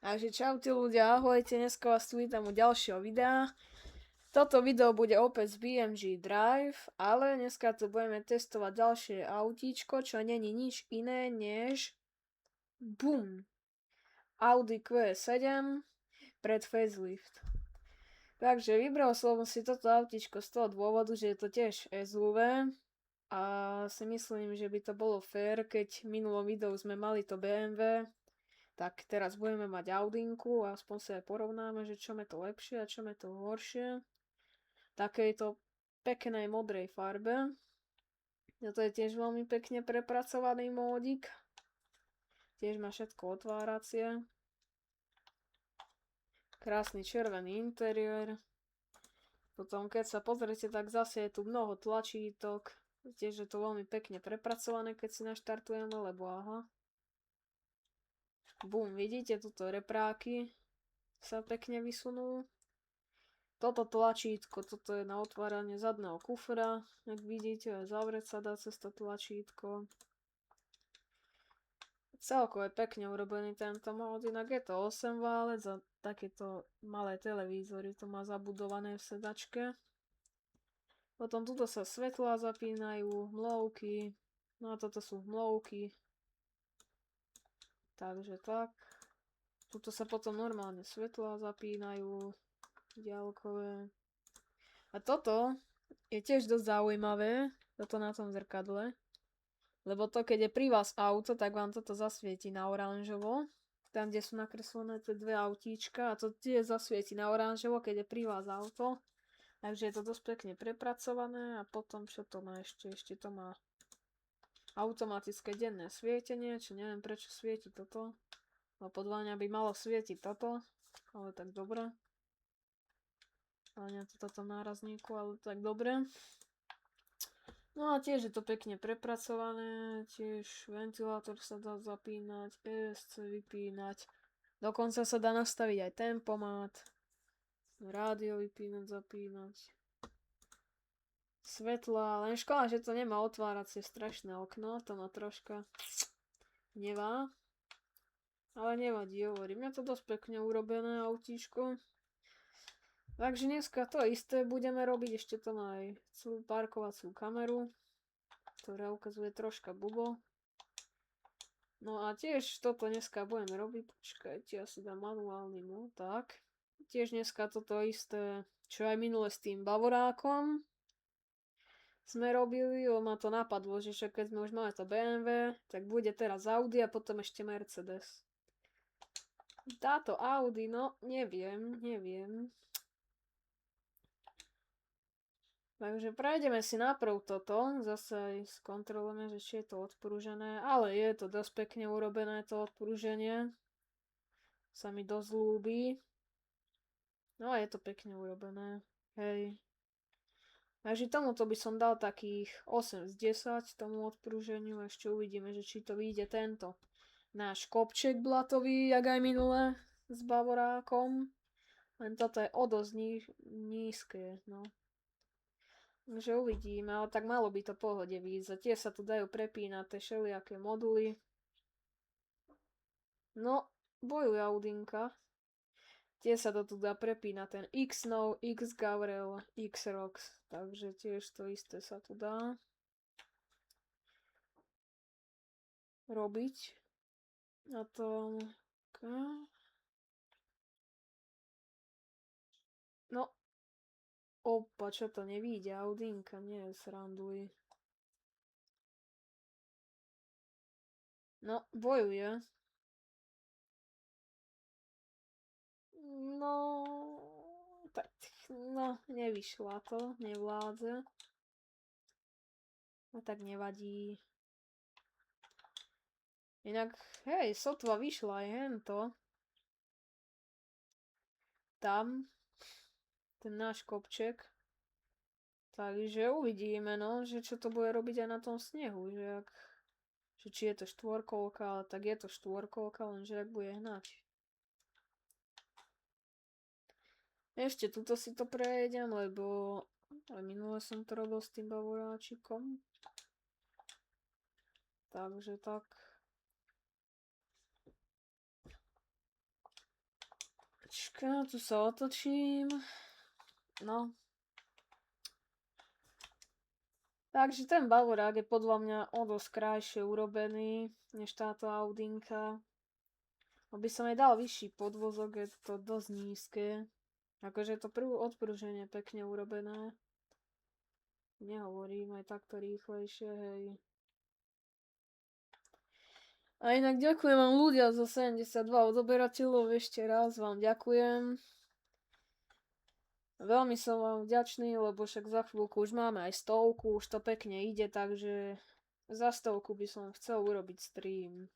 Takže čaute ľudia, ahojte, dneska vás tu vítam u ďalšieho videa. Toto video bude opäť z BMG Drive, ale dneska tu budeme testovať ďalšie autíčko, čo není nič iné než BUM! Audi Q7 pred facelift. Takže vybral som si toto autíčko z toho dôvodu, že je to tiež SUV a si myslím, že by to bolo fér, keď v minulom videu sme mali to BMW, tak teraz budeme mať Audinku a aspoň si aj porovnáme, že čo je to lepšie a čo je to horšie. Takejto peknej modrej farbe. Toto je tiež veľmi pekne prepracovaný módik. Tiež má všetko otváracie. Krásny červený interiér. Potom keď sa pozriete, tak zase je tu mnoho tlačítok. Tiež je to veľmi pekne prepracované, keď si naštartujeme, lebo aha. Bum, vidíte, tuto repráky sa pekne vysunú. Toto tlačítko, toto je na otváranie zadného kufra. Jak vidíte, zavrieť sa dá cez to tlačítko. Celkovo je pekne urobený tento mód, inak je to 8 válec a takéto malé televízory to má zabudované v sedačke. Potom tuto sa svetlá zapínajú, hmlovky, no a toto sú hmlovky. Takže tak. Tuto sa potom normálne svetlá zapínajú, diaľkové. A toto je tiež dosť zaujímavé, toto na tom zrkadle. Lebo to, keď je pri vás auto, tak vám toto zasvieti na oranžovo. Tam, kde sú nakreslené tie dve autíčka. A to tiež zasvieti na oranžovo, keď je pri vás auto. Takže je to dosť pekne prepracované. A potom, čo to má ešte? Ešte to má automatické denné svietenie. Čo neviem, prečo svieti toto. No podľa mňa by malo svietiť toto. Ale tak dobre. Ale nie to toto nárazníku, ale tak dobre. No a tiež je to pekne prepracované, tiež ventilátor sa dá zapínať, ESC vypínať, dokonca sa dá nastaviť aj tempomat, rádio vypínať, zapínať, svetla, len škoda, že to nemá otváracie strašné okno, to ma troška nevá, ale nevadí, hovorím, je to dosť pekne urobené autíčko. Takže dneska to isté budeme robiť, ešte to má aj celú parkovaciu kameru, ktorá ukazuje troška bubo. No a tiež toto dneska budeme robiť, počkajte, ja si dám manuálny mód, tak. Tiež dneska toto isté, čo aj minule s tým Bavorákom sme robili, ma to napadlo, že však keď sme už mali to BMW, tak bude teraz Audi a potom ešte Mercedes. Táto Audi, no neviem. Takže prejdeme si najprv toto, zase aj skontrolujeme, že či je to odprúžené, ale je to dosť pekne urobené to odprúženie. Sa mi dosť ľúbi. No a je to pekne urobené, hej. Takže tomuto by som dal takých 8 z 10 tomu odprúženiu, ešte uvidíme, že či to vyjde tento náš kopček blatový, jak aj minule s Bavorákom. Len toto je o dosť nízke, no. Takže uvidíme, ale tak malo by to pohode výjsť. Tie sa tu dajú prepínať tie všelijaké moduly. No, bojuje Audinka. Tie sa to tu dá prepínať, ten X-Snow, X-Gavrel, X-Rox. Takže tiež to isté sa tu dá robiť. A to... No. Opa, čo to nevíde? Audinka, nie, sranduj. No, bojuje. No... Tak, no, nevyšla to, nevládze. No tak nevadí. Inak, hej, sotva vyšla aj hento. Tam. Ten náš kopček. Takže uvidíme, no, že čo to bude robiť aj na tom snehu, že či je to štvorkolka, ale tak je to štvorkolka, lenže ak bude hnať. Ešte tuto si to prejdem, lebo aj minule som to robil s tým Bavoráčikom. Takže tak. Počka, tu sa otočím. No. Takže ten Bavorák je podľa mňa o dosť krajšie urobený, než táto Audinka. Aby som jej dal vyšší podvozok, je to dosť nízke. Akože je to odpruženie pekne urobené. Nehovorím, aj takto rýchlejšie, hej. A inak ďakujem vám ľudia zo 72 odoberateľov, ešte raz vám ďakujem. Veľmi som vám vďačný, lebo však za chvíľku už máme aj 100, už to pekne ide, takže za 100 by som chcel urobiť stream.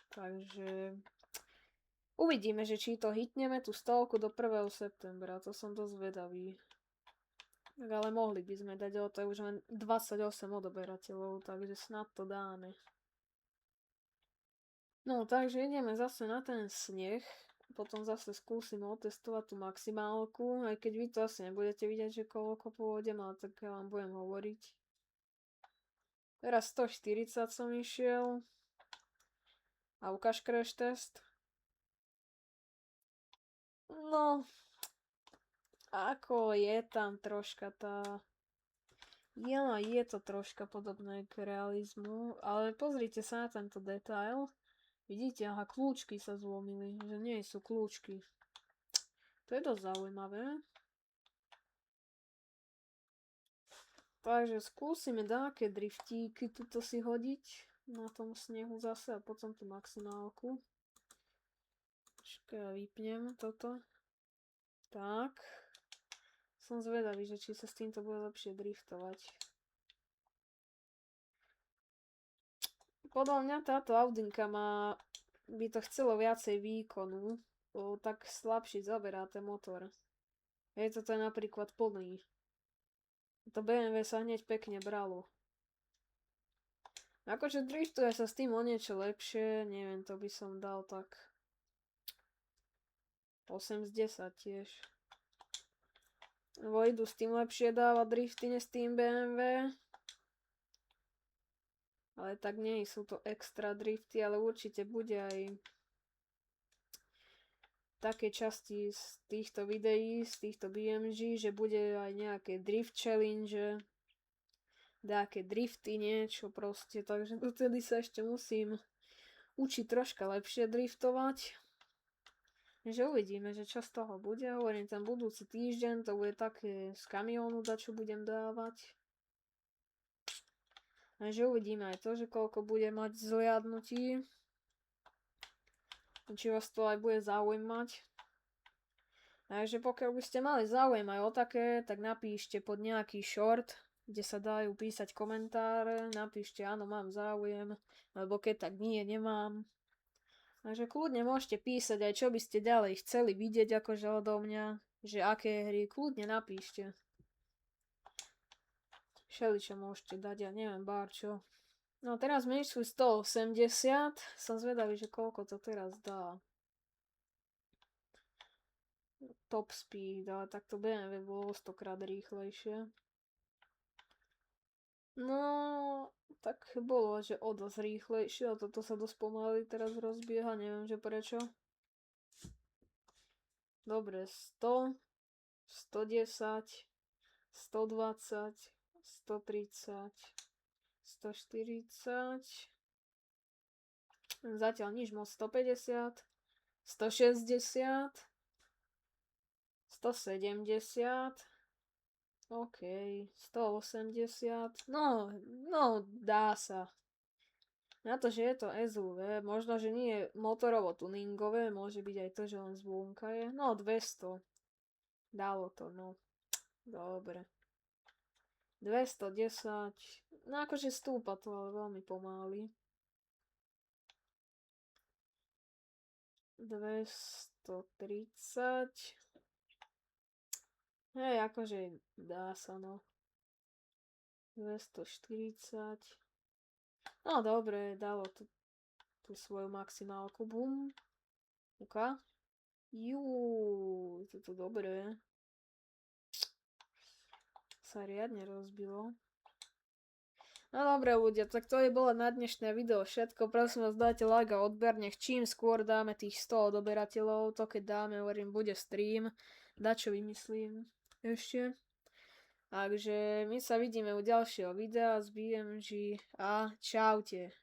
Takže uvidíme, že či to hitneme tú 100 do 1. septembra, to som dosť vedavý. Tak ale mohli by sme dať, ale to je už len 28 odoberateľov, takže snad to dáme. No, takže ideme zase na ten sneh. Potom zase skúsim otestovať tú maximálku, aj keď vy to asi nebudete vidieť, že koľko pôjdem, ale tak ja vám budem hovoriť. Teraz 140 som išiel. A ukáž crash test. No, ako je tam troška tá... Ja, je to troška podobné k realizmu, ale pozrite sa na tento detail. Vidíte, aha, kľúčky sa zlomili, že nie sú kľúčky. To je dosť zaujímavé. Takže skúsime dáke driftíky tuto si hodiť na tom snehu zase a potom tú maximálku. Počkaj, ja vypnem toto. Tak. Som zvedavý, že či sa s týmto bude lepšie driftovať. Podľa mňa táto Audinka by to chcelo viacej výkonu, lebo tak slabšie zaberá ten motor. Toto je napríklad plný. To BMW sa hneď pekne bralo. Akože driftuje sa s tým o niečo lepšie, neviem, to by som dal tak 8 z 10 tiež. Lebo idú s tým lepšie dávať drifty než s tým BMW. Ale tak nie sú to extra drifty, ale určite bude aj také časti z týchto videí, z týchto BMG, že bude aj nejaké drift challenge, nejaké drifty, niečo proste, takže dotedy sa ešte musím učiť troška lepšie driftovať. Takže uvidíme, že čo z toho bude. Hovorím, ten budúci týždeň to bude také z kamiónu, čo budem dávať. Takže uvidíme aj to, že koľko bude mať zliadnutí. Či vás to aj bude zaujímať. Takže pokiaľ by ste mali záujem aj o také, tak napíšte pod nejaký short, kde sa dajú písať komentáre. Napíšte áno, mám záujem, alebo keď tak nie, nemám. Takže kľudne môžete písať aj čo by ste ďalej chceli vidieť akože odo mňa. Že aké hry, kľudne napíšte. Všeličo môžete dať, ja neviem, bárčo. No teraz sme išli 180, som zvedavý, že koľko to teraz dá. Top speed, ale takto BMW bolo 100-krát rýchlejšie. No, tak bolo, že o dosť rýchlejšie, a toto sa dosť pomaly teraz rozbieha, neviem, že prečo. Dobre, 100, 110, 120, 130, 140, zatiaľ nič moc, 150, 160, 170, OK, 180, no, dá sa. Na to, že je to SUV, možno, že nie je motorovo tuningové, môže byť aj to, že len zvonka je, no 200, dalo to, no, dobre. 210, no akože stúpa to, ale veľmi pomaly. 230. Hej, akože dá sa, no. 240. No dobre, dalo to tú svoju maximálku, bum. Uka. Toto dobré. Sa riadne rozbilo. No dobre ľudia, tak to je bolo na dnešné video všetko. Prosím vás, dajte like a odber, nech čím skôr dáme tých 100 odoberateľov. To keď dáme, hovorím, bude stream. Dačo vymyslím ešte. Takže my sa vidíme u ďalšieho videa z BMG a čaute.